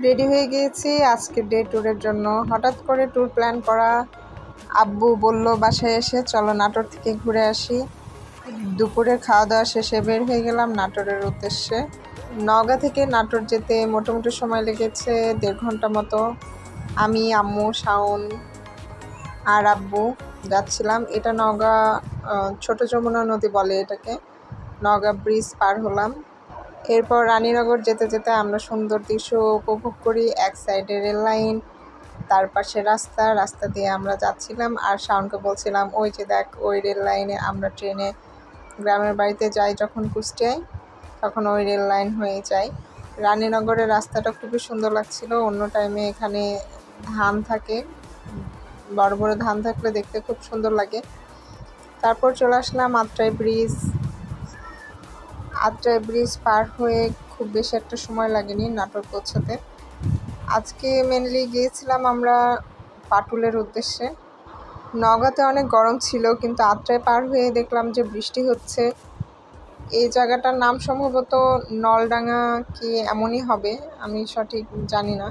Ready হয়ে গিয়েছি আজকে ডে ট্যুরের জন্য। হঠাৎ করে ট্যুর প্ল্যান করা। আব্বু বলল বাসায় এসে চলো নাটোর থেকে ঘুরে আসি। দুপুরে খাওয়া দাওয়া শেষে বের হয়ে গেলাম নাটোরের উদ্দেশ্যে। নওগাঁ থেকে নাটোর যেতে মোটামুটি সময় লেগেছে 1.5 ঘন্টা মতো। আমি, আম্মু, শাওন আর আব্বু যাচ্ছিলাম। এটা নওগাঁ ছোট যমুনা নদী বলে এটাকে। নওগাঁ ব্রিজ পার হলাম। এরপর রানীনগর যেতে যেতে আমরা সুন্দর দৃশ্য উপভোগ করি। এক সাইডে রেল লাইন, তার পাশে রাস্তা দিয়ে আমরা যাচ্ছিলাম। আর শাওনকে বলছিলাম ওই যে দেখ ওই রেল লাইনে আমরা ট্রেনে গ্রামের বাড়িতে যাই যখন কুষ্টিয়ায়, তখন ওই রেল লাইন হয়ে যাই। রানীনগরের রাস্তাটা খুবই সুন্দর লাগছিল। অন্য টাইমে এখানে ধান থাকে, বড় বড় ধান থাকলে দেখতে খুব সুন্দর লাগে। তারপর চলে আসলাম আত্রাই ব্রিজ পার হয়ে খুব বেশি একটা সময় লাগেনি নাটোর পৌঁছাতে। আজকে মেনলি গিয়েছিলাম আমরা পাটুলের উদ্দেশ্যে। নওগাঁতে অনেক গরম ছিল, কিন্তু আত্রাই পার হয়ে দেখলাম যে বৃষ্টি হচ্ছে। এই জায়গাটার নাম সম্ভবত নলডাঙ্গা কি এমনই হবে, আমি সঠিক জানি না।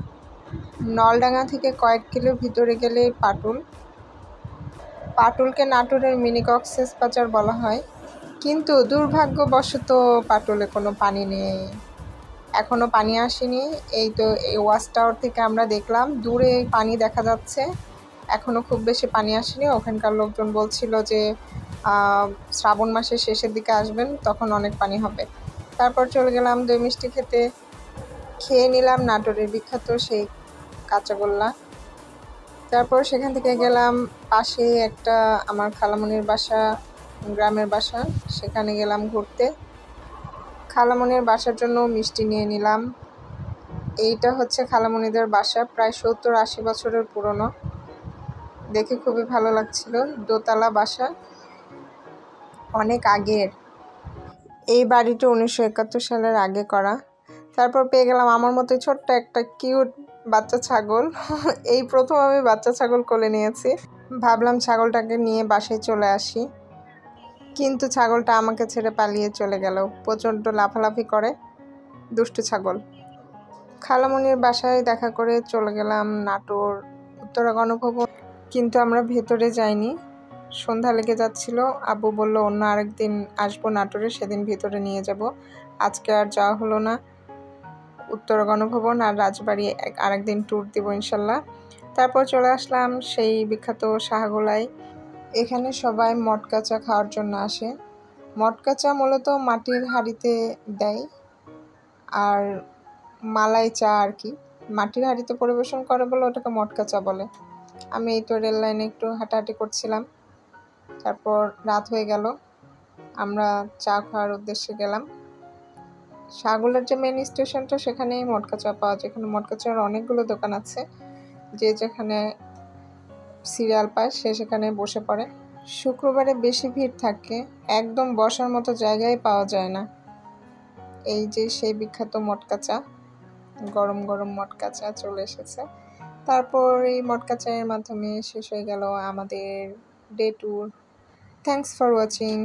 নলডাঙ্গা থেকে কয়েক কিলো ভিতরে গেলে পাটুলকে নাটোরের মিনি কক্সবাজার বলা হয়। কিন্তু দুর্ভাগ্যবশত পাটুলে কোনো পানি নেই, এখনও পানি আসেনি। এই তো এই ওয়াচ টাওয়ার থেকে আমরা দেখলাম দূরে পানি দেখা যাচ্ছে, এখনও খুব বেশি পানি আসেনি। ওখানকার লোকজন বলছিল যে শ্রাবণ মাসের শেষের দিকে আসবেন, তখন অনেক পানি হবে। তারপর চলে গেলাম দই মিষ্টি খেয়ে নিলাম নাটোরের বিখ্যাত সেই কাঁচাগোল্লা। তারপর সেখান থেকে গেলাম পাশে একটা আমার খালামণির বাসা, গ্রামের বাসা, সেখানে গেলাম ঘুরতে। খালামণির বাসার জন্য মিষ্টি নিয়ে নিলাম। এইটা হচ্ছে খালামণিদের বাসা, প্রায় 70-80 বছরের পুরনো। দেখে খুবই ভালো লাগছিল। দোতলা বাসা, অনেক আগের। এই বাড়িটা 1971 সালের আগে করা। তারপর পেয়ে গেলাম আমার মতো ছোট্ট একটা কিউট বাচ্চা ছাগল। এই প্রথম আমি বাচ্চা ছাগল কোলে নিয়েছি। ভাবলাম ছাগলটাকে নিয়ে বাসায় চলে আসি, কিন্তু ছাগলটা আমাকে ছেড়ে পালিয়ে চলে গেল। প্রচণ্ড লাফালাফি করে, দুষ্টু ছাগল। খালামণির বাসায় দেখা করে চলে গেলাম নাটোর উত্তরা গণভবন, কিন্তু আমরা ভেতরে যাইনি, সন্ধ্যা লেগে যাচ্ছিল। আব্বু বলল অন্য আরেকদিন আসবো নাটোরে, সেদিন ভিতরে নিয়ে যাব। আজকে আর যাওয়া হলো না। উত্তরা গণভবন আর রাজবাড়ি আরেকদিন ট্যুর দিব ইনশাল্লাহ। তারপর চলে আসলাম সেই বিখ্যাত শাহগোলায়। এখানে সবাই মটকা চা খাওয়ার জন্য আসে। মটকা চা মূলত মাটির হাঁড়িতে দেয়, আর মালাই চা আর কি মাটির হাঁড়িতে পরিবেশন করে বলে ওটাকে মটকা চা বলে। আমি এই তো রেল লাইনে একটু হাঁটাহাঁটি করছিলাম। তারপর রাত হয়ে গেল, আমরা চা খাওয়ার উদ্দেশ্যে গেলাম। শাহগোলার যে মেন স্টেশনটা, সেখানেই মটকা চা পাওয়া যায়। এখানে মটকা চার অনেকগুলো দোকান আছে, যে যেখানে সিরিয়াল পায় সে সেখানে বসে পড়ে। শুক্রবারে বেশি ভিড় থাকে, একদম বসার মতো জায়গায় পাওয়া যায় না। এই যে সেই বিখ্যাত মটকা চা, গরম গরম মটকা চা চলে এসেছে। তারপর এই মটকা চায়ের মাধ্যমে শেষ হয়ে গেল আমাদের day tour. Thanks for watching.